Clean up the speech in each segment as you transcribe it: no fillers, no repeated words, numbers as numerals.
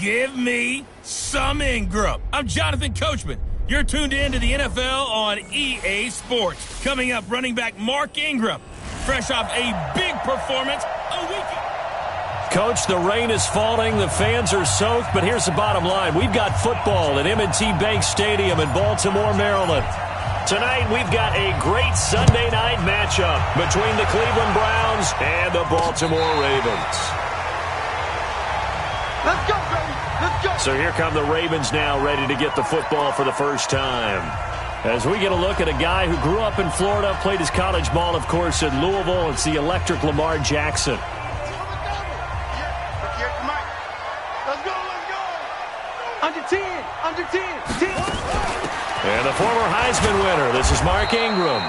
Give me some Ingram. I'm Jonathan Coachman. You're tuned in to the NFL on EA Sports. Coming up, running back Mark Ingram, fresh off a big performance a week ago. Coach, the rain is falling, the fans are soaked, but here's the bottom line. We've got football at M&T Bank Stadium in Baltimore, Maryland. Tonight, we've got a great Sunday night matchup between the Cleveland Browns and the Baltimore Ravens. Let's go, baby. Let's go. So here come the Ravens now, ready to get the football for the first time. As we get a look at a guy who grew up in Florida, played his college ball, of course, at Louisville. It's the electric Lamar Jackson. Under 10, under 10, 10. And the former Heisman winner, this is Mark Ingram.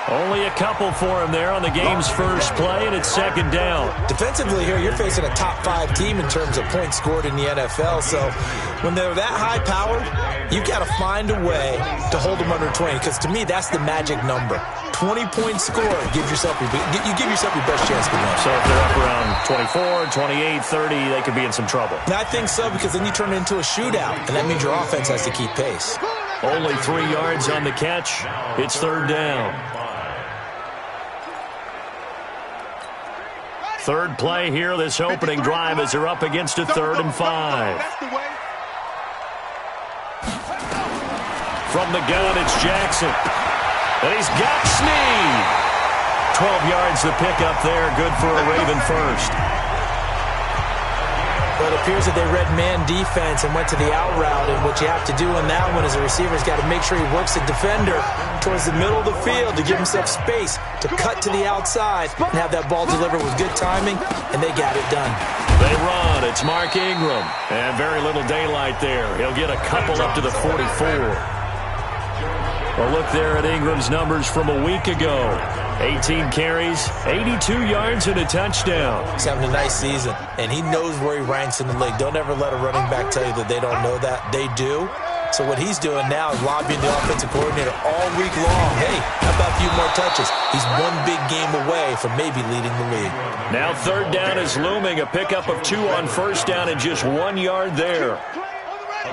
Only a couple for him there on the game's first play, and it's second down. Defensively here, you're facing a top-5 team in terms of points scored in the NFL. So when they're that high-powered, you've got to find a way to hold them under 20. Because to me, that's the magic number. 20 points scored. You give yourself your best chance to win. So if they're up around 24, 28, 30, they could be in some trouble. And I think so, because then you turn it into a shootout, and that means your offense has to keep pace. Only 3 yards on the catch. It's third down. Third play here, this opening drive, as they're up against a 3rd and 5. From the gun, it's Jackson. And he's got Snead. 12 yards the pickup there, good for a Raven first. Well, it appears that they read man defense and went to the out route, and what you have to do on that one is a receiver's got to make sure he works the defender towards the middle of the field to give himself space to cut to the outside and have that ball delivered with good timing, and they got it done. They run. It's Mark Ingram, and very little daylight there. He'll get a couple up to the 44. A look there at Ingram's numbers from a week ago. 18 carries, 82 yards, and a touchdown. He's having a nice season, and he knows where he ranks in the league. Don't ever let a running back tell you that they don't know that. They do. So what he's doing now is lobbying the offensive coordinator all week long. Hey, how about a few more touches? He's one big game away from maybe leading the league. Now third down is looming. A pickup of 2 on first down and just 1 yard there.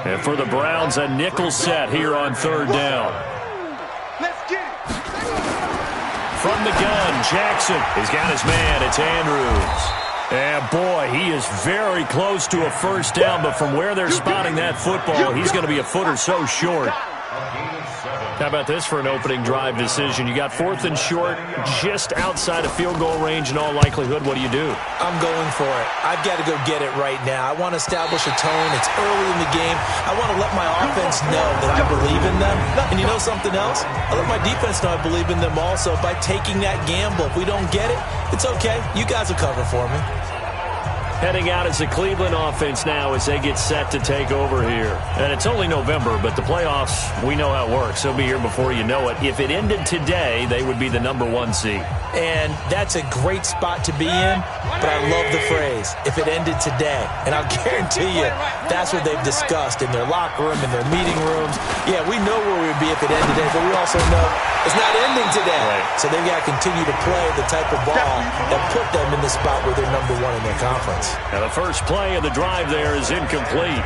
And for the Browns, a nickel set here on third down. From the gun, Jackson. He's got his man. It's Andrews. And, boy, he is very close to a first down, but from where they're spotting that football, he's going to be a foot or so short. How about this for an opening drive decision? You got 4th and short, just outside of field goal range in all likelihood. What do you do? I'm going for it. I've got to go get it right now. I want to establish a tone. It's early in the game. I want to let my offense know that I believe in them. And you know something else? I let my defense know I believe in them also by taking that gamble. If we don't get it, it's okay. You guys will cover for me. Heading out as the Cleveland offense now as they get set to take over here. And it's only November, but the playoffs, we know how it works. They'll be here before you know it. If it ended today, they would be the number 1 seed. And that's a great spot to be in, but I love the phrase, if it ended today. And I'll guarantee you, that's what they've discussed in their locker room, in their meeting rooms. Yeah, we know where we would be if it ended today, but we also know it's not ending today. Right. So they've got to continue to play the type of ball that put them in the spot where they're number 1 in their conference. Now the first play of the drive there is incomplete.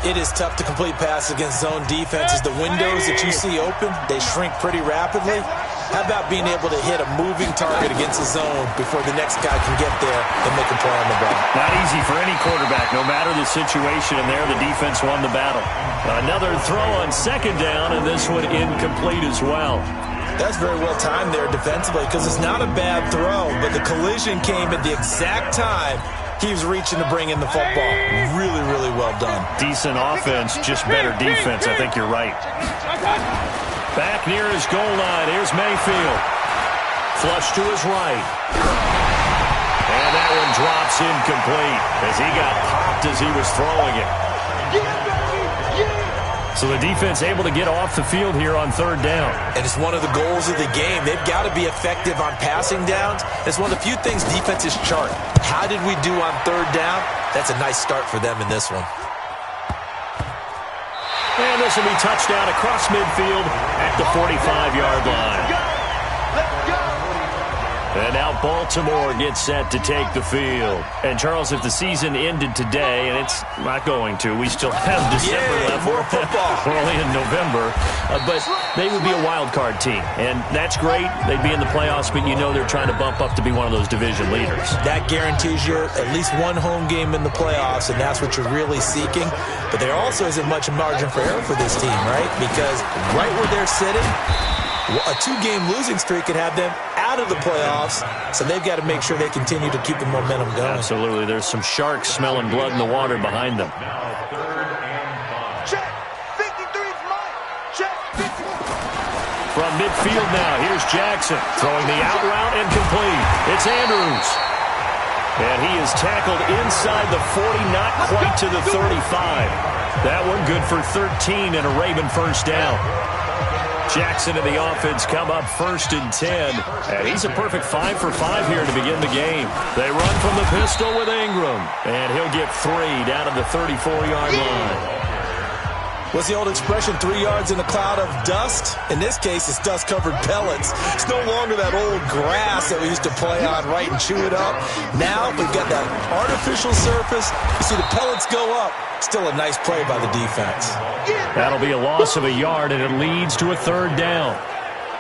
It is tough to complete passes against zone defenses. The windows that you see open, they shrink pretty rapidly. How about being able to hit a moving target against a zone before the next guy can get there and make a play on the ball? Not easy for any quarterback, no matter the situation. And there, the defense won the battle. Another throw on second down, and this one incomplete as well. That's very well timed there defensively, because it's not a bad throw, but the collision came at the exact time he was reaching to bring in the football. Really, really well done. Decent offense, just better defense. I think you're right. Back near his goal line. Here's Mayfield. Flush to his right. And that one drops incomplete as he got popped as he was throwing it. So the defense able to get off the field here on third down. And it's one of the goals of the game. They've got to be effective on passing downs. It's one of the few things defenses chart. How did we do on third down? That's a nice start for them in this one. And this will be touchdown across midfield at the 45-yard line. And now Baltimore gets set to take the field. And, Charles, if the season ended today, and it's not going to, we still have December left. More football. We're only in November. But they would be a wild card team. And that's great. They'd be in the playoffs, but you know they're trying to bump up to be one of those division leaders. That guarantees you at least one home game in the playoffs, and that's what you're really seeking. But there also isn't much margin for error for this team, right? Because right where they're sitting, a 2-game losing streak could have them out of the playoffs, so they've got to make sure they continue to keep the momentum going. Absolutely. There's some sharks smelling blood in the water behind them. Check. 53's mine. Check. 50. From midfield now, here's Jackson throwing the out route and complete. It's Andrews. And he is tackled inside the 40, not quite to the 35. That one good for 13 and a Raven first down. Jackson and the offense come up 1st and 10. And he's a perfect 5 for 5 here to begin the game. They run from the pistol with Ingram. And he'll get 3 down to the 34-yard line. What's the old expression, 3 yards in a cloud of dust? In this case, it's dust-covered pellets. It's no longer that old grass that we used to play on, right, and chew it up. Now we've got that artificial surface. You see the pellets go up. Still a nice play by the defense. That'll be a loss of a yard, and it leads to a 3rd down.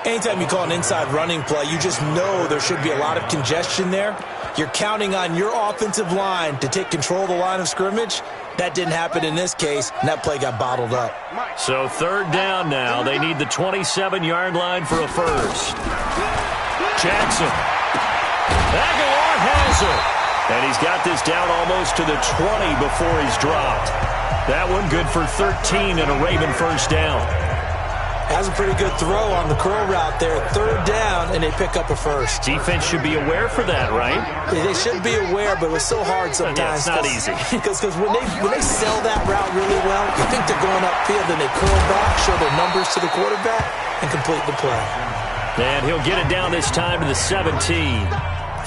Anytime you call an inside running play, you just know there should be a lot of congestion there. You're counting on your offensive line to take control of the line of scrimmage. That didn't happen in this case, and that play got bottled up. So 3rd down now. They need the 27-yard line for a first. Jackson. Aguilar has it. And he's got this down almost to the 20 before he's dropped. That one good for 13 and a Raven first down. Has a pretty good throw on the curl route there. 3rd down, and they pick up a first. Defense should be aware for that, right? They should be aware, but it's so hard sometimes. Yeah, it's not easy. Because when they sell that route really well, you think they're going upfield, then they curl back, show their numbers to the quarterback, and complete the play. And he'll get it down this time to the 17.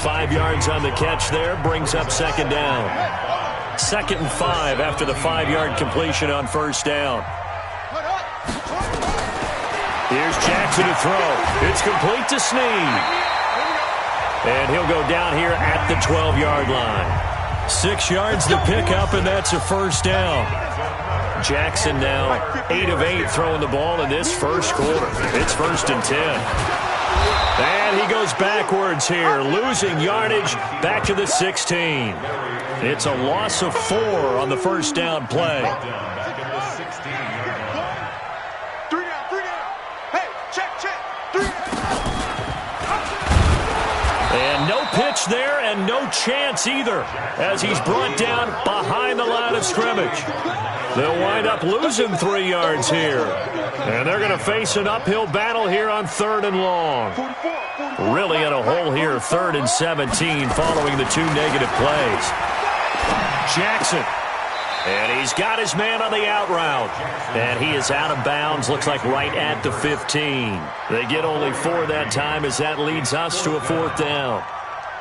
5 yards on the catch there, brings up 2nd down. 2nd and 5 after the 5-yard completion on 1st down. Here's Jackson to throw. It's complete to Snead. And he'll go down here at the 12-yard line. 6 yards to pick up, and that's a first down. Jackson now 8 of 8 throwing the ball in this first quarter. It's 1st and 10. And he goes backwards here, losing yardage back to the 16. It's a loss of 4 on the first down play. And no pitch there and no chance either as he's brought down behind the line of scrimmage. They'll wind up losing 3 yards here. And they're going to face an uphill battle here on 3rd and long. Really in a hole here, 3rd and 17 following the 2 negative plays. Jackson. And he's got his man on the out route. And he is out of bounds, looks like right at the 15. They get only 4 that time as that leads us to a 4th down.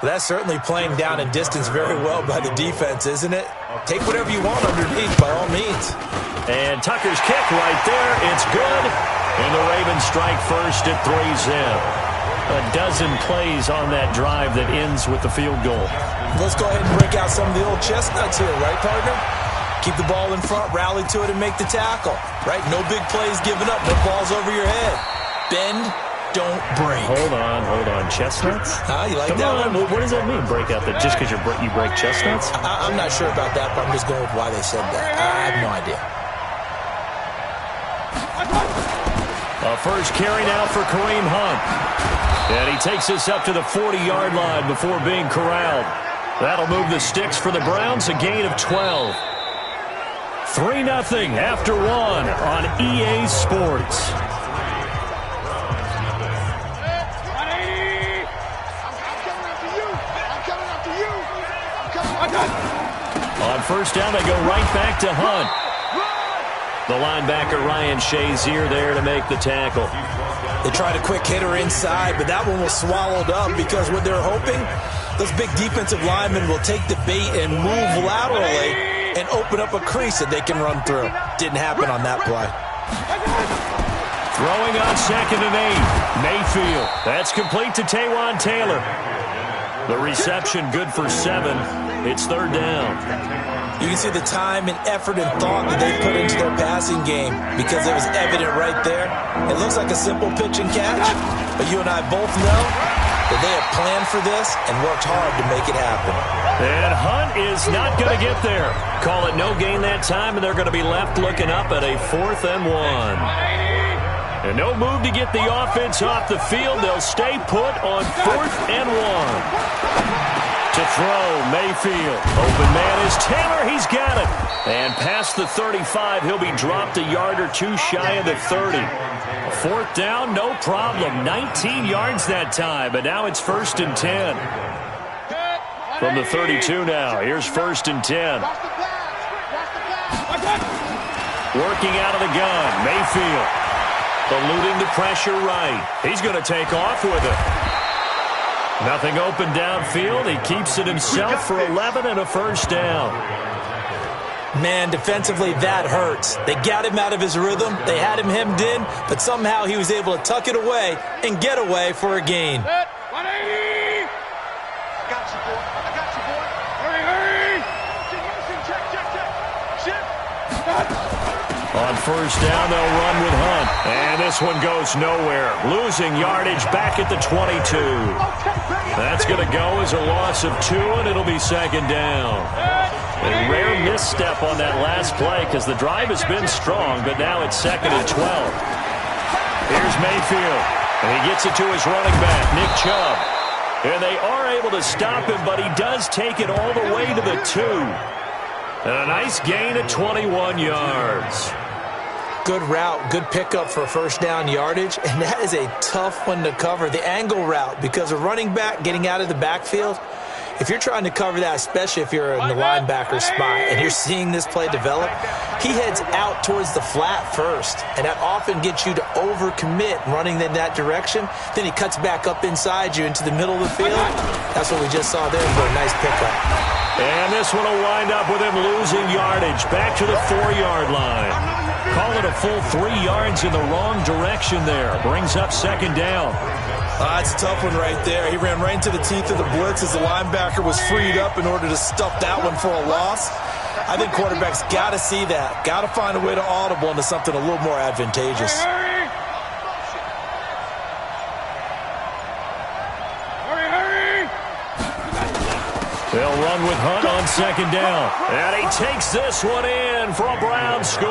Well, that's certainly playing down in distance very well by the defense, isn't it? Take whatever you want underneath, by all means. And Tucker's kick right there. It's good. And the Ravens strike first at 3-zip. A dozen plays on that drive that ends with the field goal. Let's go ahead and break out some of the old chestnuts here, right, partner? Keep the ball in front, rally to it, and make the tackle. Right? No big plays given up. No balls over your head. Bend, don't break. Hold on. Chestnuts? You like Come that on. one? What does that mean, break out? That just because you break chestnuts? I'm not sure about that, but I'm just going with why they said that. I have no idea. A first carry now for Kareem Hunt. And he takes us up to the 40-yard line before being corralled. That'll move the sticks for the Browns, a gain of 12. 3-0 after 1 on EA Sports. On first down, they go right back to Hunt. The linebacker, Ryan Shazier, there to make the tackle. They tried a quick hitter inside, but that one was swallowed up because what they're hoping, those big defensive linemen will take the bait and move laterally and open up a crease that they can run through. Didn't happen on that play. Throwing on 2nd and 8. Mayfield. That's complete to Taywan Taylor. The reception good for 7. It's 3rd down. You can see the time and effort and thought that they put into their passing game because it was evident right there. It looks like a simple pitch and catch, but you and I both know that they have planned for this and worked hard to make it happen. And Hunt is not going to get there. Call it no gain that time, and they're going to be left looking up at a 4th and 1. And no move to get the offense off the field. They'll stay put on 4th and 1. To throw, Mayfield. Open man is Taylor. He's got it. And past the 35, he'll be dropped a yard or two shy of the 30. 4th down, no problem. 19 yards that time, but now it's 1st and 10. From the 32 now, here's 1st and 10. Working out of the gun, Mayfield. Eluding the pressure right. He's going to take off with it. Nothing open downfield. He keeps it himself for 11 and a 1st down. Man, defensively, that hurts. They got him out of his rhythm. They had him hemmed in, but somehow he was able to tuck it away and get away for a gain. 180! I got you, boy. I got you, boy. Hurry! Check. On 1st down, they'll run with Hunt. And this one goes nowhere. Losing yardage back at the 22. That's going to go as a loss of 2, and it'll be 2nd down. A rare misstep on that last play because the drive has been strong, but now it's 2nd and 12. Here's Mayfield, and he gets it to his running back, Nick Chubb. And they are able to stop him, but he does take it all the way to the 2. And a nice gain of 21 yards. Good route, good pickup for 1st down yardage, and that is a tough one to cover. The angle route, because a running back getting out of the backfield, if you're trying to cover that, especially if you're in the linebacker spot and you're seeing this play develop, he heads out towards the flat first, and that often gets you to overcommit running in that direction. Then he cuts back up inside you into the middle of the field. That's what we just saw there for a nice pickup. And this one will wind up with him losing yardage back to the 4-yard line. Call it a full 3 yards in the wrong direction there. Brings up 2nd down. That's a tough one right there. He ran right into the teeth of the blitz as the linebacker was freed up in order to stuff that one for a loss. I think quarterbacks got to see that. Got to find a way to audible into something a little more advantageous. They'll run with Hunt on 2nd down. And he takes this one in for a Brown score.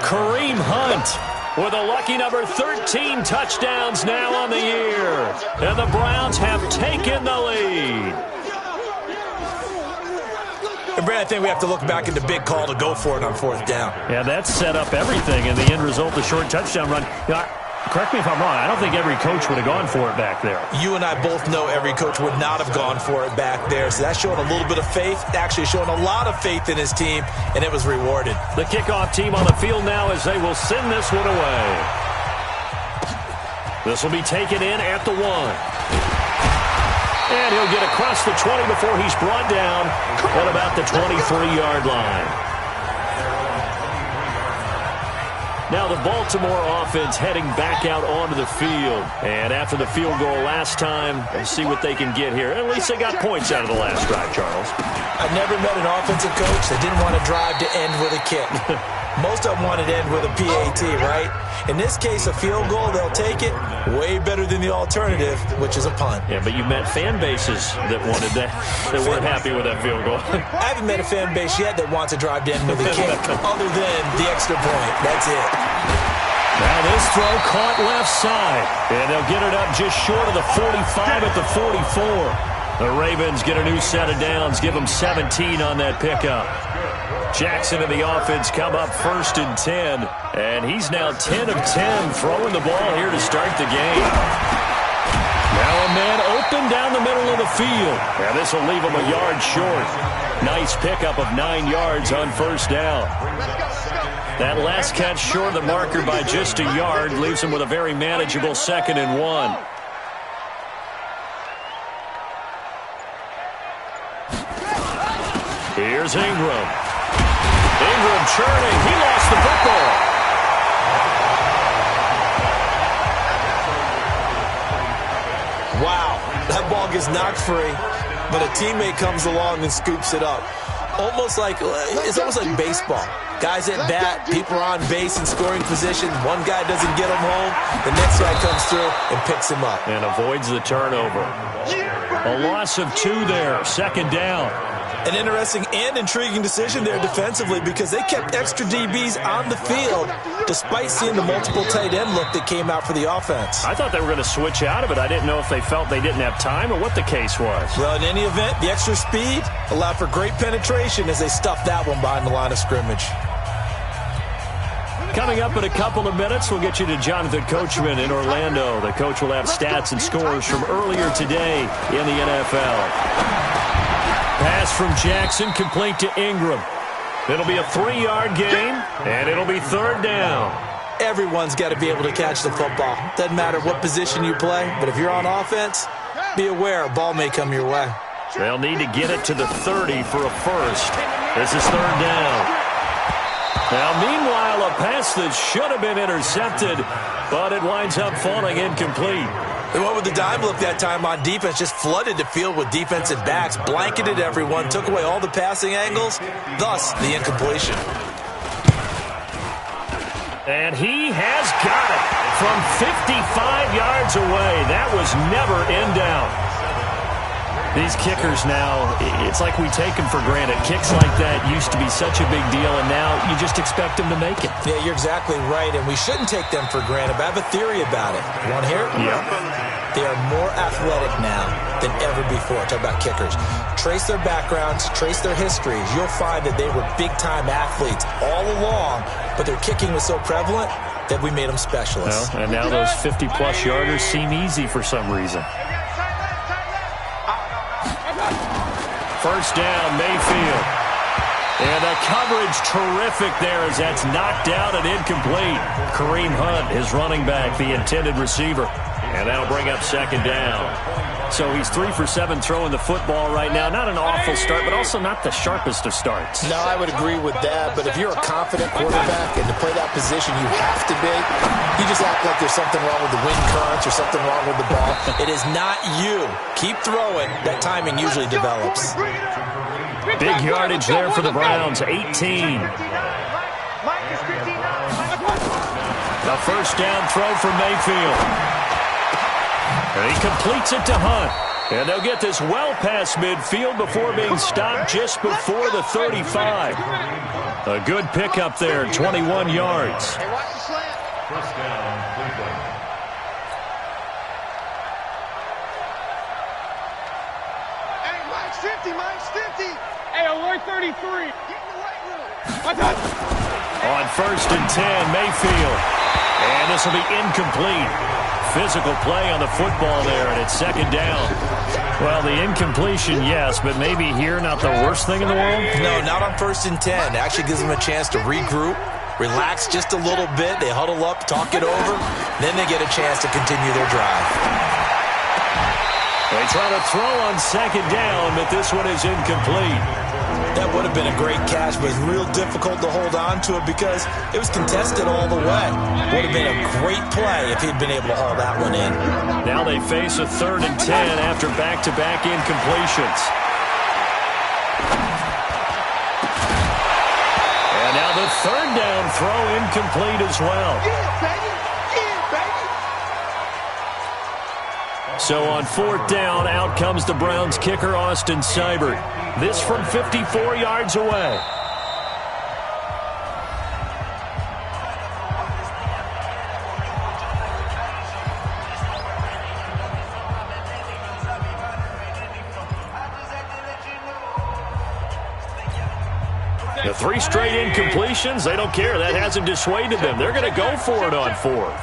Kareem Hunt with a lucky number 13 touchdowns now on the year. And the Browns have taken the lead. And Brad, I think we have to look back at the big call to go for it on 4th down. Yeah, that set up everything, and the end result, the short touchdown run. Correct me if I'm wrong, I don't think every coach would have gone for it back there. You and I both know every coach would not have gone for it back there. So that's showing a little bit of faith, actually showing a lot of faith in his team, and it was rewarded. The kickoff team on the field now as they will send this one away. This will be taken in at the 1. And he'll get across the 20 before he's brought down at about the 23-yard line. Now the Baltimore offense heading back out onto the field. And after the field goal last time, we'll see what they can get here. At least they got points out of the last drive, Charles. I've never met an offensive coach that didn't want to drive to end with a kick. Most of them wanted to end with a PAT, right? In this case, a field goal, they'll take it. Way better than the alternative, which is a punt. Yeah, but you met fan bases that wanted that, that weren't happy with that field goal. I haven't met a fan base yet that wants to drive to end with a kick, other than the extra point. That's it. Now this throw caught left side. And they'll get it up just short of the 45 at the 44. The Ravens get a new set of downs, give them 17 on that pickup. Jackson and the offense come up 1st and 10. And he's now 10 of 10 throwing the ball here to start the game. Now a man open down the middle of the field. And this will leave him a yard short. Nice pickup of 9 yards on 1st down. That last catch short of the marker by just a yard leaves him with a very manageable 2nd and 1. Here's Ingram. Ingram churning. He lost the football. ball gets knocked free, but a teammate comes along and scoops it up. It's almost like baseball. Guys at bat, people are on base in scoring position. One guy doesn't get him home. The next guy comes through and picks him up. And avoids the turnover. A loss of 2 there, second down. An interesting and intriguing decision there defensively because they kept extra DBs on the field despite seeing the multiple tight end look that came out for the offense. I thought they were going to switch out of it. I didn't know if they felt they didn't have time or what the case was. Well, in any event, the extra speed allowed for great penetration as they stuffed that one behind the line of scrimmage. Coming up in a couple of minutes, we'll get you to Jonathan Coachman in Orlando. The coach will have stats and scores from earlier today in the NFL. Pass from Jackson, complete to Ingram. It'll be a 3-yard gain, and it'll be third down. Everyone's got to be able to catch the football. Doesn't matter what position you play, but if you're on offense, be aware a ball may come your way. They'll need to get it to the 30 for a first. This is third down. Now, meanwhile, a pass that should have been intercepted, but it winds up falling incomplete. They went with the dime look that time on defense, just flooded the field with defensive backs, blanketed everyone, took away all the passing angles, thus the incompletion. And he has got it from 55 yards away. That was never in doubt. These kickers now, it's like we take them for granted. Kicks like that used to be such a big deal, and now you just expect them to make it. Yeah, you're exactly right, and we shouldn't take them for granted, but I have a theory about it. You want to hear it? Yeah. They are more athletic now than ever before. Talk about kickers. Trace their backgrounds, trace their histories. You'll find that they were big-time athletes all along, but their kicking was so prevalent that we made them specialists. Well, and now those 50-plus yarders seem easy for some reason. First down, Mayfield. And the coverage terrific there as that's knocked down and incomplete. Kareem Hunt, his running back, the intended receiver. And that'll bring up second down. So he's 3 for 7 throwing the football right now. Not an awful start, but also not the sharpest of starts. No, I would agree with that. But if you're a confident quarterback and to play that position you have to be, you just act like there's something wrong with the wind currents or something wrong with the ball. It is not you. Keep throwing. That timing usually develops. Big yardage there for the Browns, 18. A first down throw from Mayfield. And he completes it to Hunt. And they'll get this well past midfield before being stopped just before the 35. A good pickup there, 21 yards. Hey, watch the slant. First down, Cleveland. Hey, Mike's 50, Mike's 50. Hey, alert 33. Get in the right room. On first and 10, Mayfield. And this will be incomplete. Physical play on the football there, and it's second down. Well, the incompletion, yes, but maybe here not the worst thing in the world? No, not on first and 10. It actually gives them a chance to regroup, relax just a little bit. They huddle up, talk it over. Then they get a chance to continue their drive. They try to throw on second down, but this one is incomplete. That would have been a great catch, but it's real difficult to hold on to it because it was contested all the way. Would have been a great play if he'd been able to haul that one in. Now they face a third and 10 after back-to-back incompletions. And now the third down throw incomplete as well. Yeah, baby. Yeah, baby. So on fourth down, out comes the Browns kicker, Austin Seibert. This from 54 yards away. The 3 straight incompletions, they don't care. That hasn't dissuaded them. They're going to go for it on fourth.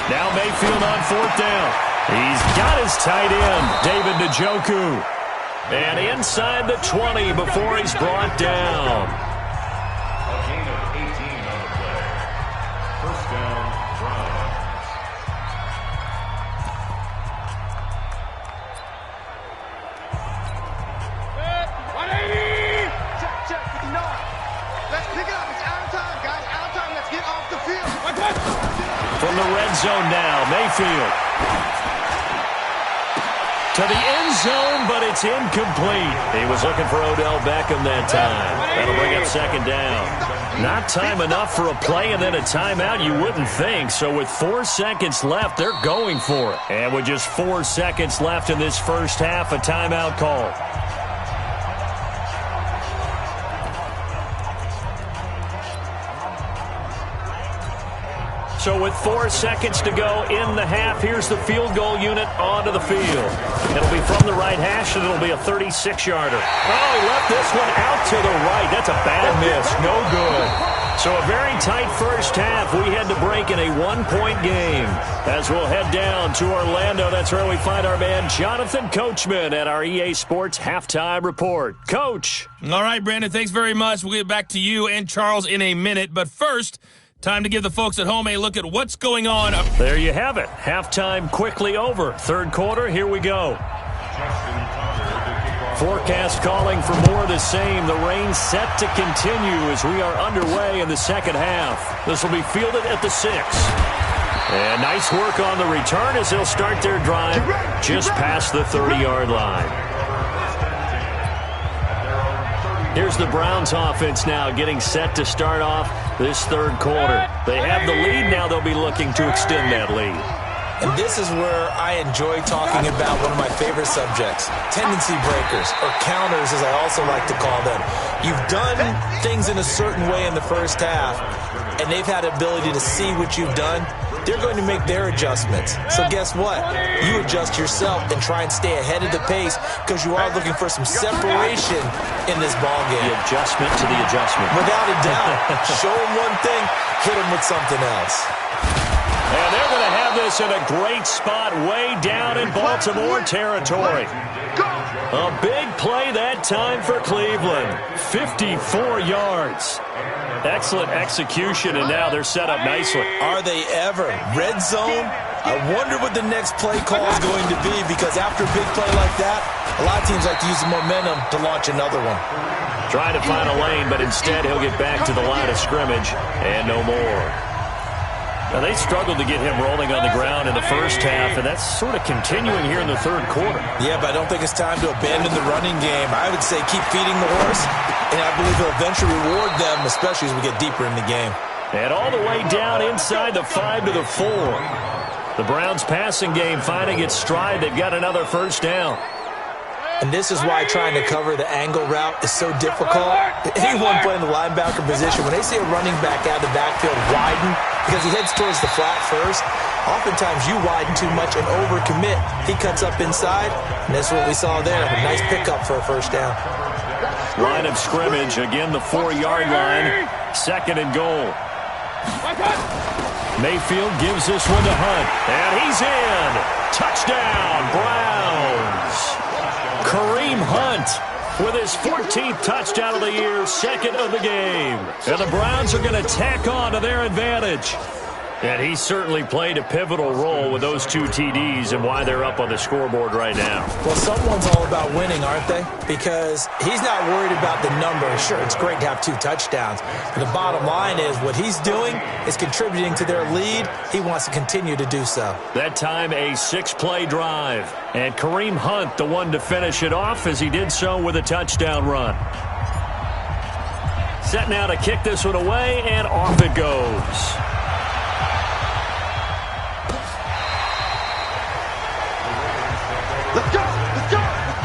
Now Mayfield on fourth down. He's got his tight end, David Njoku. And inside the 20 before he's brought down. A gain of 18 on the play. First down, Browns. Check, 59. Let's pick it up. It's out of time, guys. Out of time. Let's get off the field. From the red zone now, Mayfield. to the end zone, but it's incomplete. He was looking for Odell Beckham that time. That'll bring up second down. Not time enough for a play and then a timeout, you wouldn't think. So with 4 seconds left, they're going for it. And with just 4 seconds left in this first half, a timeout call. So with 4 seconds to go in the half, here's the field goal unit onto the field. It'll be from the right hash, and it'll be a 36-yarder. Oh, he left this one out to the right. That's a bad miss. No good. So a very tight first half. We had to break in a 1-point game. As we'll head down to Orlando, that's where we find our man Jonathan Coachman at our EA Sports Halftime Report. Coach. All right, Brandon, thanks very much. We'll get back to you and Charles in a minute. But first, time to give the folks at home a look at what's going on. There you have it. Halftime quickly over. Third quarter, here we go. Forecast calling for more of the same. The rain set to continue as we are underway in the second half. This will be fielded at the 6. And nice work on the return as they'll start their drive just past the 30-yard line. Here's the Browns offense now getting set to start off this third quarter. They have the lead. Now they'll be looking to extend that lead. And this is where I enjoy talking about one of my favorite subjects, tendency breakers, or counters as I also like to call them. You've done things in a certain way in the first half, and they've had the ability to see what you've done. They're going to make their adjustments. So guess what? You adjust yourself and try and stay ahead of the pace because you are looking for some separation in this ballgame. The adjustment to the adjustment. Without a doubt. Show them one thing, hit them with something else. And they're going to have this in a great spot way down in Baltimore territory. A big play that time for Cleveland. 54 yards. Excellent execution, and now they're set up nicely. Are they ever? Red zone? I wonder what the next play call is going to be because after a big play like that, a lot of teams like to use the momentum to launch another one. Trying to find a lane, but instead he'll get back to the line of scrimmage and no more. Now, they struggled to get him rolling on the ground in the first half, and that's sort of continuing here in the third quarter. Yeah, but I don't think it's time to abandon the running game. I would say keep feeding the horse, and I believe he'll eventually reward them, especially as we get deeper in the game. And all the way down inside the 5 to the 4. The Browns' passing game finding its stride. They've got another first down. And this is why trying to cover the angle route is so difficult. Anyone playing the linebacker position, when they see a running back out of the backfield widen because he heads towards the flat first, oftentimes you widen too much and overcommit. He cuts up inside, and that's what we saw there. A nice pickup for a first down. Line of scrimmage, again the 4-yard line. Second and goal. Mayfield gives this one to Hunt, and he's in. Touchdown, Browns. Kareem Hunt with his 14th touchdown of the year, second of the game. And the Browns are going to tack on to their advantage. And he certainly played a pivotal role with those 2 TDs and why they're up on the scoreboard right now. Well, someone's all about winning, aren't they? Because he's not worried about the number. Sure, it's great to have 2 touchdowns. But the bottom line is what he's doing is contributing to their lead. He wants to continue to do so. That time a 6-play drive. And Kareem Hunt, the one to finish it off as he did so with a touchdown run. Set now to kick this one away, and off it goes. Let's go! Let's go! Let's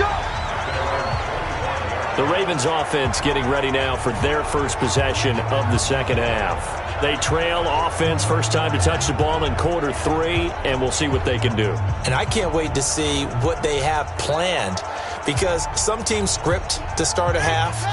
go! The Ravens offense getting ready now for their first possession of the second half. They trail offense, first time to touch the ball in quarter 3, and we'll see what they can do. And I can't wait to see what they have planned because some teams script to start a half.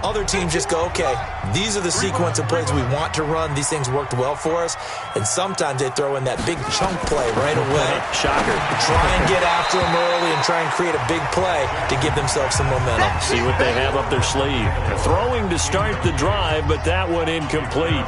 Other teams just go, okay, these are the sequence of plays we want to run. These things worked well for us. And sometimes they throw in that big chunk play right away. Shocker. Try and get after them early and try and create a big play to give themselves some momentum. See what they have up their sleeve. Throwing to start the drive, but that one incomplete.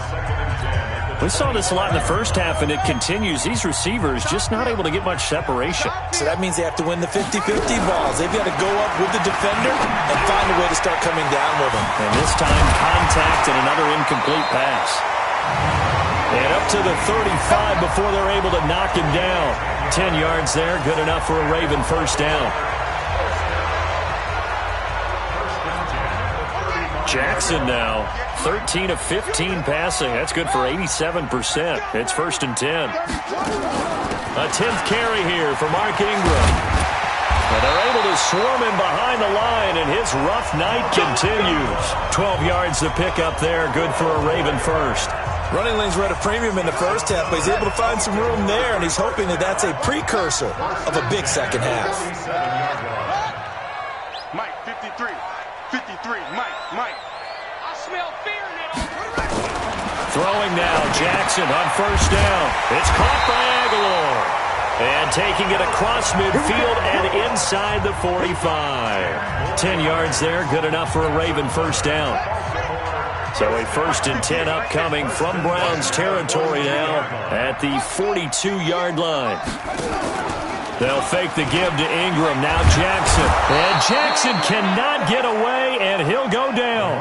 We saw this a lot in the first half, and it continues. These receivers just not able to get much separation. So that means they have to win the 50-50 balls. They've got to go up with the defender and find a way to start coming down with them. And this time, contact and another incomplete pass. And up to the 35 before they're able to knock him down. 10 yards there, good enough for a Raven first down. Jackson now, 13 of 15 passing. That's good for 87%. It's 1st and 10. A 10th carry here for Mark Ingram. And they're able to swarm him behind the line, and his rough night continues. 12 yards to pick up there, good for a Raven first. Running lanes were at a premium in the first half, but he's able to find some room there, and he's hoping that that's a precursor of a big second half. Mike, 53. 53. Mike. I smell fear now. Throwing now, Jackson on first down. It's caught by Aguilar. And taking it across midfield and inside the 45. 10 yards there, good enough for a Raven first down. So a 1st and 10 upcoming from Browns territory now at the 42-yard line. They'll fake the give to Ingram. Now Jackson. And Jackson cannot get away, and he'll go down.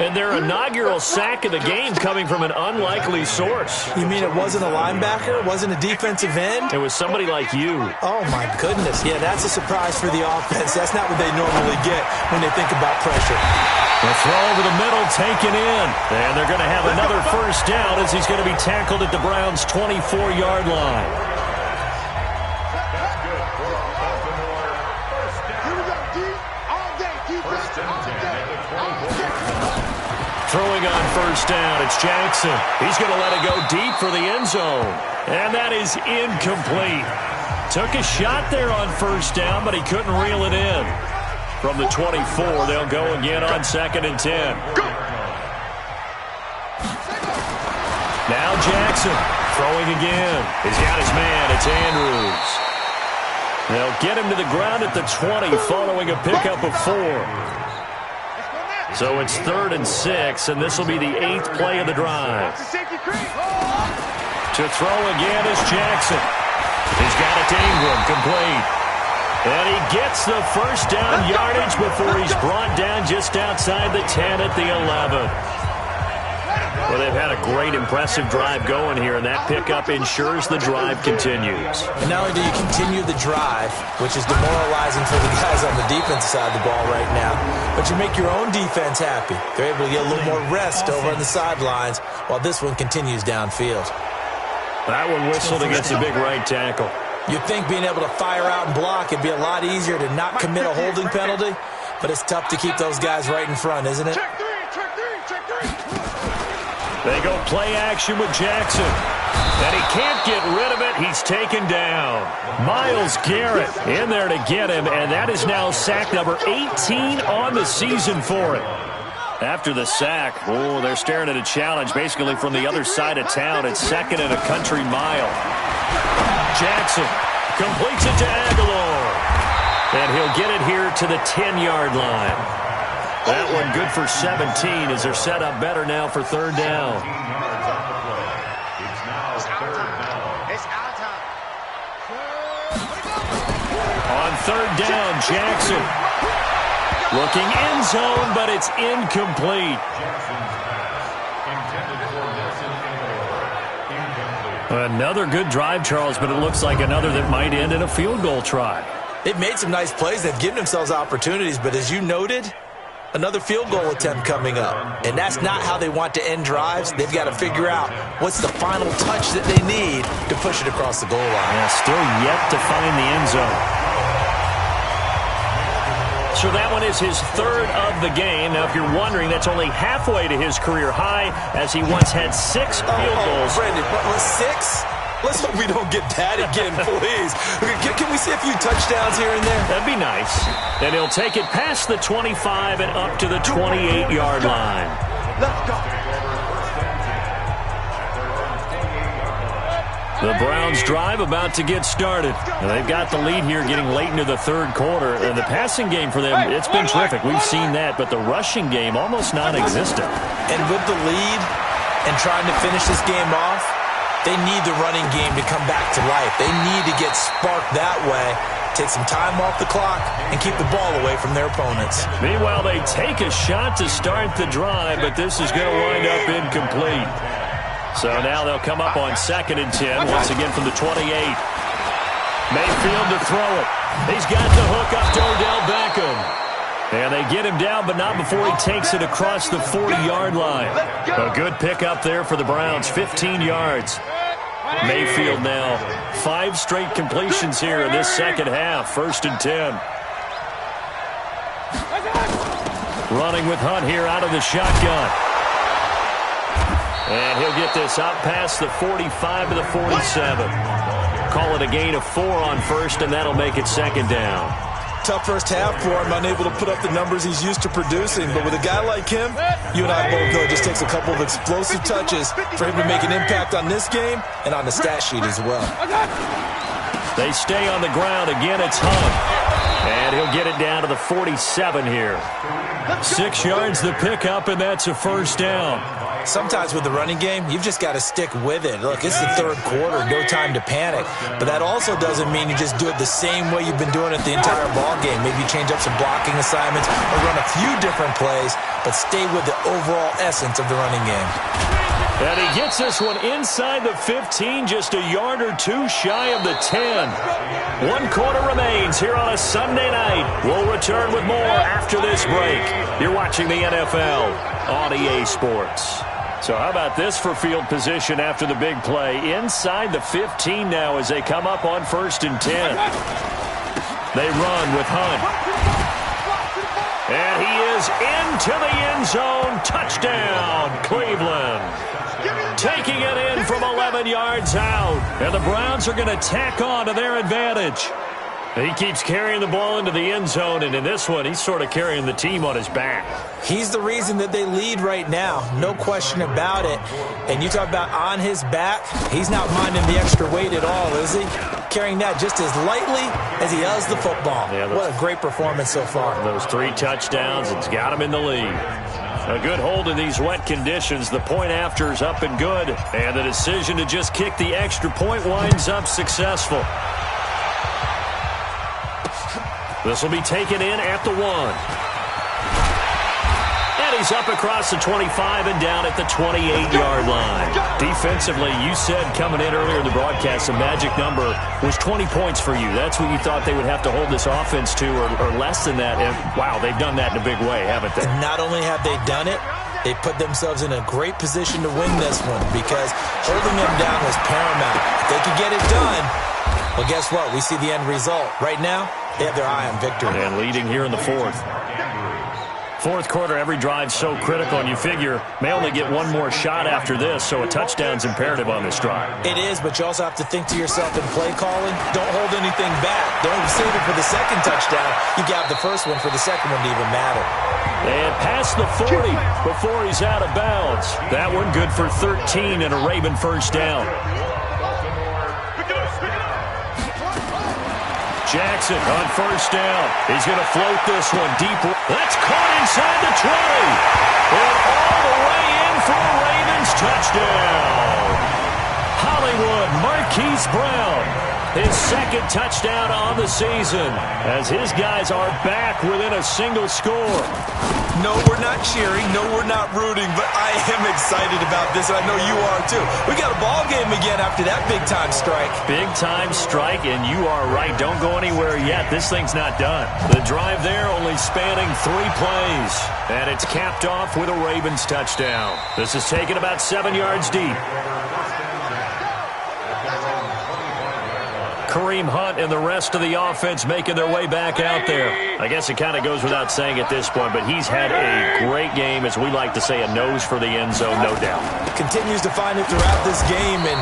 And their inaugural sack of the game coming from an unlikely source. You mean it wasn't a linebacker? It wasn't a defensive end? It was somebody like you. Oh, my goodness. Yeah, that's a surprise for the offense. That's not what they normally get when they think about pressure. The throw over the middle taken in. And they're going to have another first down as he's going to be tackled at the Browns' 24-yard line. Throwing on first down, it's Jackson. He's going to let it go deep for the end zone. And that is incomplete. Took a shot there on first down, but he couldn't reel it in. From the 24, they'll go again on 2nd and 10. Now Jackson throwing again. He's got his man. It's Andrews. They'll get him to the ground at the 20 following a pickup of 4. So it's 3rd and 6, and this will be the 8th play of the drive. To throw again is Jackson. He's got it to Ingram, complete. And he gets the first down yardage before he's brought down just outside the 10 at the 11. Well, they've had a great, impressive drive going here, and that pickup ensures the drive continues. And not only do you continue the drive, which is demoralizing for the guys on the defensive side of the ball right now, but you make your own defense happy. They're able to get a little more rest over on the sidelines while this one continues downfield. That one whistled against a big right tackle. You'd think being able to fire out and block, it'd be a lot easier to not commit a holding penalty, but it's tough to keep those guys right in front, isn't it? Check three. They go play action with Jackson. And he can't get rid of it. He's taken down. Myles Garrett in there to get him, and that is now sack number 18 on the season for him. After the sack, they're staring at a challenge basically from the other side of town. It's 2nd and a country mile. Jackson completes it to Aguilar. And he'll get it here to the 10-yard line. That one good for 17 as they're set up better now for 3rd down. It's our time. On 3rd down, Jackson. Looking end zone, but it's incomplete. Another good drive, Charles, but it looks like another that might end in a field goal try. They've made some nice plays. They've given themselves opportunities, but as you noted, another field goal attempt coming up. And that's not how they want to end drives. They've got to figure out what's the final touch that they need to push it across the goal line. Yeah, still yet to find the end zone. So that one is his 3rd of the game. Now, if you're wondering, that's only halfway to his career high, as he once had 6 field goals. Brandon, what was 6? Let's hope we don't get that again, please. Can we see a few touchdowns here and there? That'd be nice. And he'll take it past the 25 and up to the 28-yard line. Let's go. The Browns drive about to get started. Now, they've got the lead here getting late into the 3rd quarter. And the passing game for them, it's been terrific. We've seen that, but the rushing game almost non-existent. And with the lead and trying to finish this game off, they need the running game to come back to life. They need to get sparked that way, take some time off the clock, and keep the ball away from their opponents. Meanwhile, they take a shot to start the drive, but this is going to wind up incomplete. So now they'll come up on 2nd and 10, once again from the 28. Mayfield to throw it. He's got the hook up to Odell Beckham. And they get him down, but not before he takes it across the 40-yard line. A good pickup there for the Browns, 15 yards. Mayfield now 5 straight completions here in this second half, 1st and 10. Running with Hunt here out of the shotgun. And he'll get this up past the 45 to the 47. Call it a gain of 4 on 1st, and that'll make it 2nd down. Tough first half for him, unable to put up the numbers he's used to producing. But with a guy like him, you and I both know it just takes a couple of explosive touches for him to make an impact on this game and on the stat sheet as well. They stay on the ground. Again, it's Hunt. And he'll get it down to the 47 here. 6 yards the pickup, and that's a 1st down. Sometimes with the running game, you've just got to stick with it. Look, it's the 3rd quarter, no time to panic. But that also doesn't mean you just do it the same way you've been doing it the entire ball game. Maybe change up some blocking assignments or run a few different plays, but stay with the overall essence of the running game. And he gets this one inside the 15, just a yard or 2 shy of the 10. 1 quarter remains here on a Sunday night. We'll return with more after this break. You're watching the NFL on EA Sports. So how about this for field position after the big play? Inside the 15 now as they come up on 1st and 10. They run with Hunt. And he is into the end zone. Touchdown, Cleveland. Taking it in from 11 yards out. And the Browns are going to tack on to their advantage. He keeps carrying the ball into the end zone, and in this one, he's sort of carrying the team on his back. He's the reason that they lead right now, no question about it. And you talk about on his back, he's not minding the extra weight at all, is he? Carrying that just as lightly as he does the football. Yeah, what a great performance so far. Those 3 touchdowns, it's got him in the lead. A good hold in these wet conditions. The point after is up and good. And the decision to just kick the extra point winds up successful. This will be taken in at the 1. And he's up across the 25 and down at the 28-yard line. Defensively, you said coming in earlier in the broadcast, the magic number was 20 points for you. That's what you thought they would have to hold this offense to, or less than that. And, wow, they've done that in a big way, haven't they? And not only have they done it, they put themselves in a great position to win this one because holding them down was paramount. If they could get it done, well, guess what? We see the end result. Right now, they have their eye on victory. And leading here in the 4th. 4th quarter, every drive's so critical, and you figure may only get one more shot after this, so a touchdown's imperative on this drive. It is, but you also have to think to yourself in play calling, don't hold anything back. Don't save it for the 2nd touchdown. You got the 1st one for the 2nd one to even matter. And past the 40 before he's out of bounds. That one good for 13 and a Raven 1st down. Jackson on 1st down. He's going to float this one deep. That's caught inside the 20. And all the way in for a Ravens touchdown. Hollywood Marquise Brown. His 2nd touchdown on the season as his guys are back within a single score. No, we're not cheering. No, we're not rooting, but I am excited about this, and I know you are too. We got a ball game again after that big-time strike. Big-time strike, and you are right. Don't go anywhere yet. This thing's not done. The drive there only spanning 3 plays, and it's capped off with a Ravens touchdown. This is taken about 7 yards deep. Kareem Hunt and the rest of the offense making their way back out there. I guess it kind of goes without saying at this point, but he's had a great game, as we like to say, a nose for the end zone, no doubt. Continues to find it throughout this game, and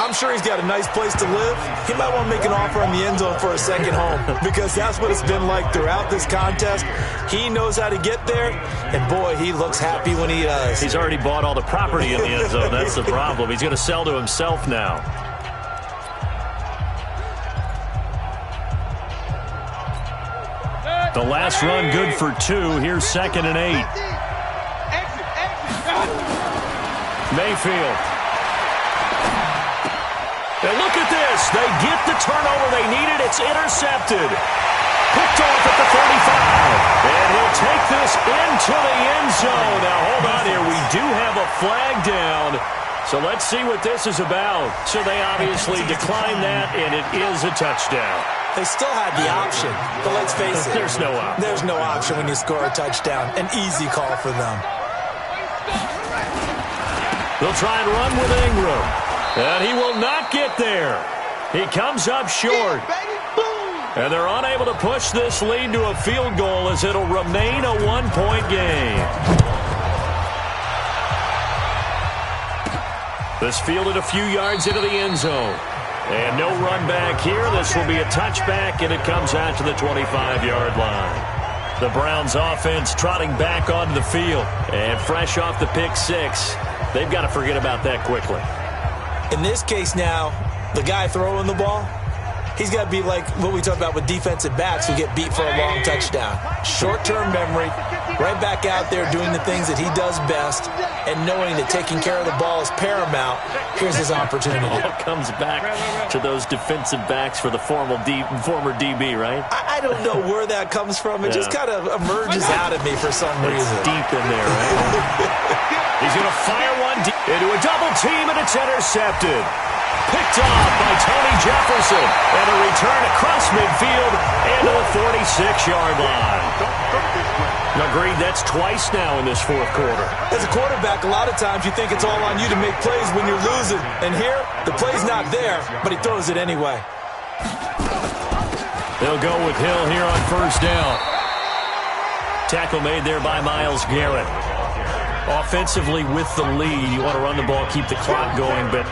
I'm sure he's got a nice place to live. He might want to make an offer on the end zone for a second home because that's what it's been like throughout this contest. He knows how to get there, and boy, he looks happy when he does. He's already bought all the property in the end zone. That's the problem. He's going to sell to himself now. The last run good for 2. Here's 2nd and 8. Mayfield. And look at this. They get the turnover they needed. It's intercepted. Picked off at the 35. And he'll take this into the end zone. Now, hold on here. We do have a flag down. So let's see what this is about. So they obviously declined that, and it is a touchdown. They still had the option, but let's face it. There's no option. There's no option when you score a touchdown. An easy call for them. They'll try and run with Ingram. And he will not get there. He comes up short. And they're unable to push this lead to a field goal as it'll remain a one-point game. This fielded a few yards into the end zone. And no run back here. This will be a touchback, and it comes out to the 25-yard line. The Browns offense trotting back onto the field. And fresh off the pick six, they've got to forget about that quickly. In this case now, the guy throwing the ball, he's got to be like what we talk about with defensive backs who get beat for a long touchdown. Short-term memory, right back out there doing the things that he does best, and knowing that taking care of the ball is paramount. Here's his opportunity. It all comes back to those defensive backs for the former DB, right? I don't know where that comes from. It just kind of emerges out of me for some reason. It's deep in there, right? He's going to fire one deep into a double team, and it's intercepted. Picked off by Tony Jefferson. And a return across midfield into the 46-yard line. Agreed, that's twice now in this fourth quarter. As a quarterback, a lot of times you think it's all on you to make plays when you're losing. And here, the play's not there, but he throws it anyway. They'll go with Hill here on first down. Tackle made there by Myles Garrett. Offensively with the lead, you want to run the ball, keep the clock going, but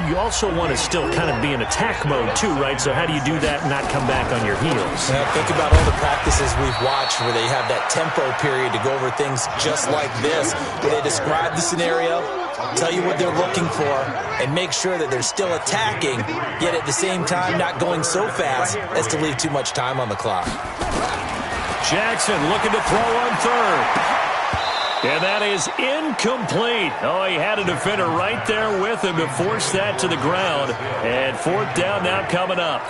you also want to still kind of be in attack mode too, right? So how do you do that and not come back on your heels? Yeah, think about all the practices we've watched where they have that tempo period to go over things just like this, where they describe the scenario, tell you what they're looking for, and make sure that they're still attacking, yet at the same time not going so fast as to leave too much time on the clock. Jackson looking to throw on third. And that is incomplete. Oh, he had a defender right there with him to force that to the ground. And fourth down now coming up.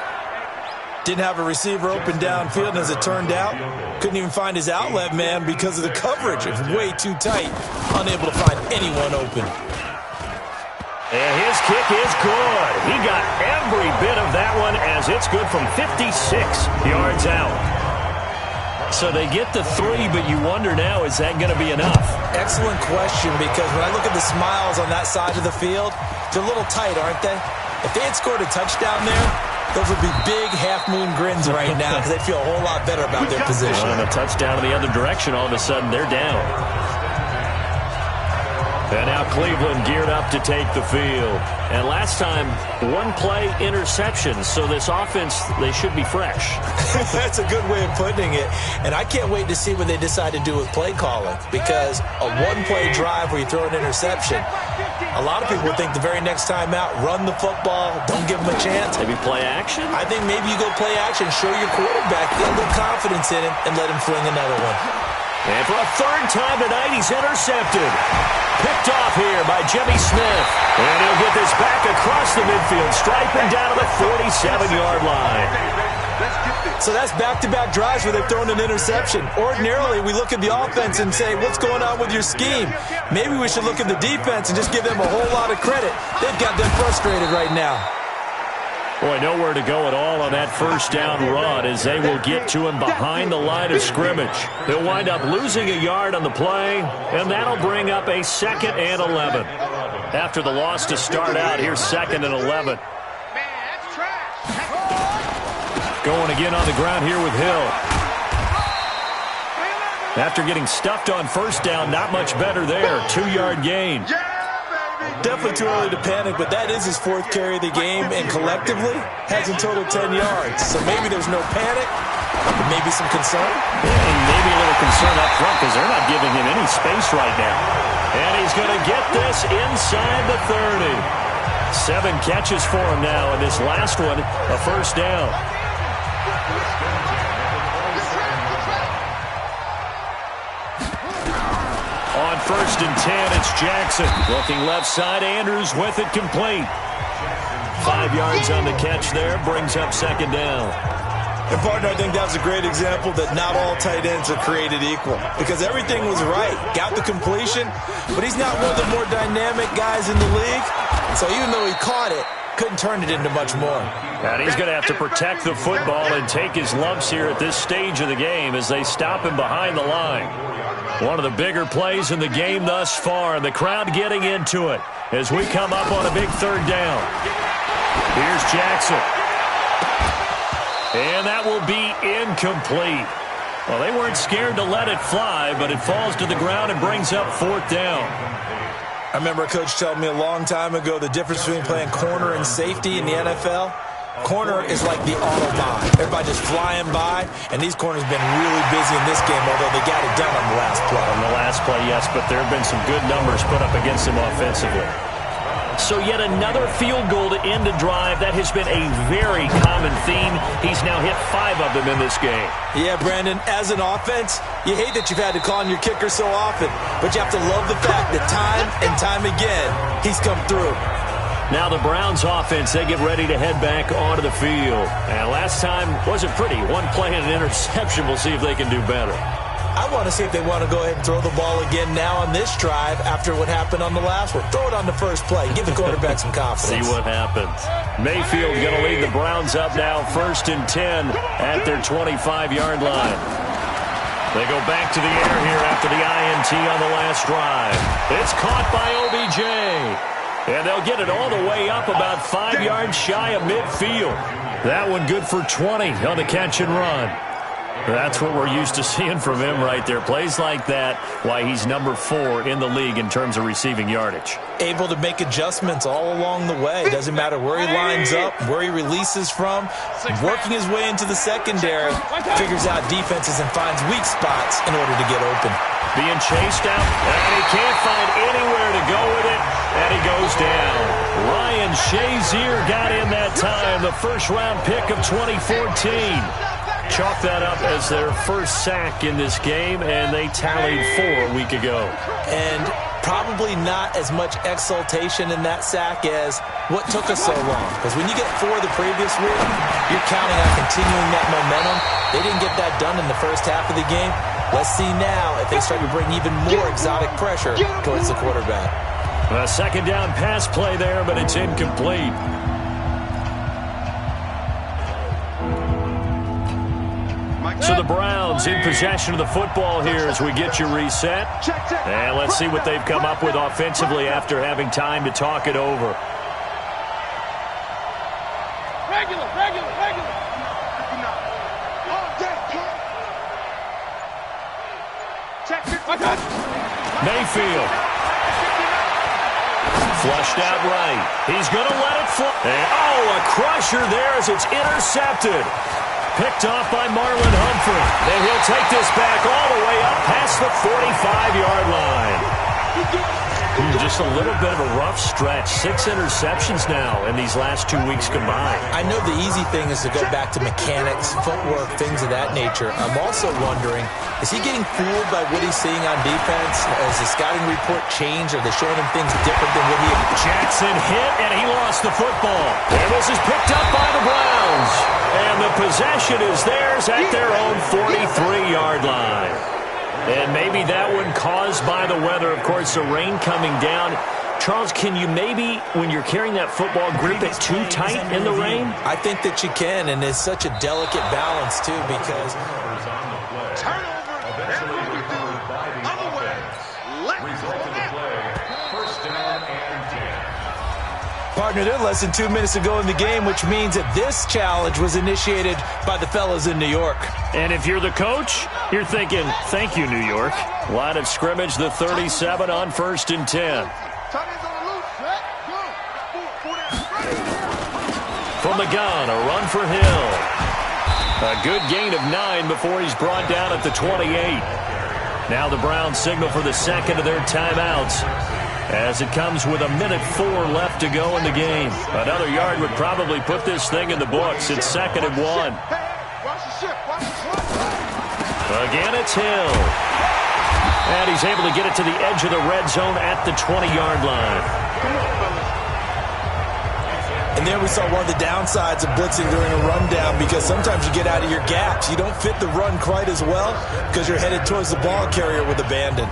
Didn't have a receiver open downfield, and as it turned out, couldn't even find his outlet man because of the coverage. It was way too tight. Unable to find anyone open. And his kick is good. He got every bit of that one as it's good from 56 yards out. So they get the 3, but you wonder now, is that going to be enough? Excellent question, because when I look at the smiles on that side of the field, they're a little tight, aren't they? If they had scored a touchdown there, those would be big half-moon grins right now because they feel a whole lot better about their position. And a touchdown in the other direction, all of a sudden they're down. And now Cleveland geared up to take the field. And last time, one play interception. So this offense, they should be fresh. That's a good way of putting it. And I can't wait to see what they decide to do with play calling. Because a one-play drive where you throw an interception, a lot of people would think the very next time out, run the football, don't give them a chance. Maybe play action? I think maybe you go play action, show your quarterback, get a little confidence in him, and let him fling another one. And for a third time tonight, he's intercepted. Picked off here by Jimmy Smith. And he'll get this back across the midfield stripe and down to the 47-yard line. So that's back-to-back drives where they've thrown an interception. Ordinarily, we look at the offense and say, what's going on with your scheme? Maybe we should look at the defense and just give them a whole lot of credit. They've got them frustrated right now. Boy, nowhere to go at all on that first down run as they will get to him behind the line of scrimmage. They'll wind up losing a yard on the play, and that'll bring up a 2nd and 11. After the loss to start out, here's 2nd and 11. Going again on the ground here with Hill. After getting stuffed on first down, not much better there. 2-yard gain. Definitely too early to panic, but that is his 4th carry of the game, and collectively has in total 10 yards. So maybe there's no panic, but maybe some concern. Yeah, and maybe a little concern up front because they're not giving him any space right now. And he's going to get this inside the 30. 7 catches for him now, and this last one, a first down. On 1st and 10, it's Jackson. Looking left side, Andrews with it complete. 5 yards on the catch there, brings up 2nd down. And, partner, I think that's a great example that not all tight ends are created equal because everything was right. Got the completion, but he's not one of the more dynamic guys in the league. So even though he caught it, couldn't turn it into much more. And he's going to have to protect the football and take his lumps here at this stage of the game as they stop him behind the line. One of the bigger plays in the game thus far, and the crowd getting into it as we come up on a big third down. Here's Jackson. And that will be incomplete. Well, they weren't scared to let it fly, but it falls to the ground and brings up fourth down. I remember a coach telling me a long time ago the difference between playing corner and safety in the NFL. Corner is like the Autobahn. Everybody just flying by, and these corners have been really busy in this game, although they got it done on the last play. On the last play, yes, but there have been some good numbers put up against them offensively. So yet another field goal to end a drive. That has been a very common theme. He's now hit 5 of them in this game. Yeah, Brandon, as an offense, you hate that you've had to call on your kicker so often, but you have to love the fact that time and time again, he's come through. Now the Browns offense, they get ready to head back onto the field. And last time wasn't pretty. One play and an interception. We'll see if they can do better. I want to see if they want to go ahead and throw the ball again now on this drive after what happened on the last one. Throw it on the first play. Give the quarterback some confidence. See what happens. Mayfield going to lead the Browns up now 1st and 10 at their 25-yard line. They go back to the air here after the INT on the last drive. It's caught by OBJ. And they'll get it all the way up about 5 yards shy of midfield. That one good for 20 on the catch and run. That's what we're used to seeing from him right there. Plays like that, why he's number 4 in the league in terms of receiving yardage. Able to make adjustments all along the way. Doesn't matter where he lines up, where he releases from. Working his way into the secondary, figures out defenses and finds weak spots in order to get open. Being chased out, and he can't find anywhere to go with it, and he goes down. Ryan Shazier got in that time, the first-round pick of 2014. Chalk that up as their first sack in this game, and they tallied 4 a week ago. And probably not as much exultation in that sack as what took us so long. Because when you get 4 the previous week, you're counting on continuing that momentum. They didn't get that done in the first half of the game. Let's see now if they start to bring even more exotic pressure towards the quarterback. A second down pass play there, but it's incomplete. So the Browns in possession of the football here as we get you reset. And let's see what they've come up with offensively after having time to talk it over. Regular. Mayfield. Flushed out right. He's going to let it fly. And, a crusher there as it's intercepted. Picked off by Marlon Humphrey. And he'll take this back all the way up past the 45-yard line. Just a little bit of a rough stretch. 6 interceptions now in these last 2 weeks combined. I know the easy thing is to go back to mechanics, footwork, things of that nature. I'm also wondering, is he getting fooled by what he's seeing on defense? Has the scouting report changed? Are they showing him things different than what he... Jackson hit, and he lost the football. And this is picked up by the Browns. And the possession is theirs at their own 43-yard line. And maybe that one caused by the weather. Of course, the rain coming down. Charles, can you maybe, when you're carrying that football, grip it too tight in the rain? I think that you can, and it's such a delicate balance, too, because... Partner, they're less than 2 minutes to go in the game, which means that this challenge was initiated by the fellas in New York. And if you're the coach, you're thinking, thank you, New York. Line of scrimmage, the 37 on 1st and 10. From the gun, a run for Hill. A good gain of 9 before he's brought down at the 28. Now the Browns signal for the second of their timeouts, as it comes with 1:04 left to go in the game. Another yard would probably put this thing in the books. It's 2nd and 1. Again, it's Hill. And he's able to get it to the edge of the red zone at the 20-yard line. And And there we saw one of the downsides of blitzing during a rundown, because sometimes you get out of your gaps. You don't fit the run quite as well because you're headed towards the ball carrier with abandon.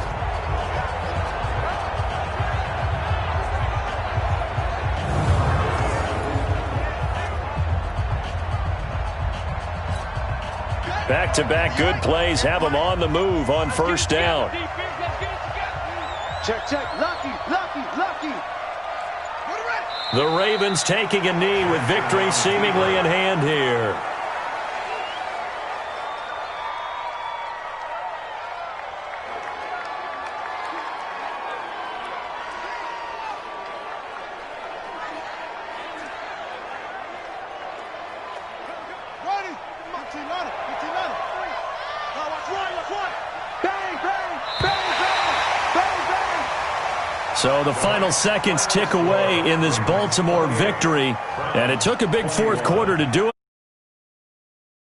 Back-to-back good plays have them on the move on first down. Check, check. Lucky, lucky, lucky. The Ravens taking a knee with victory seemingly in hand here. So the final seconds tick away in this Baltimore victory, and it took a big fourth quarter to do it.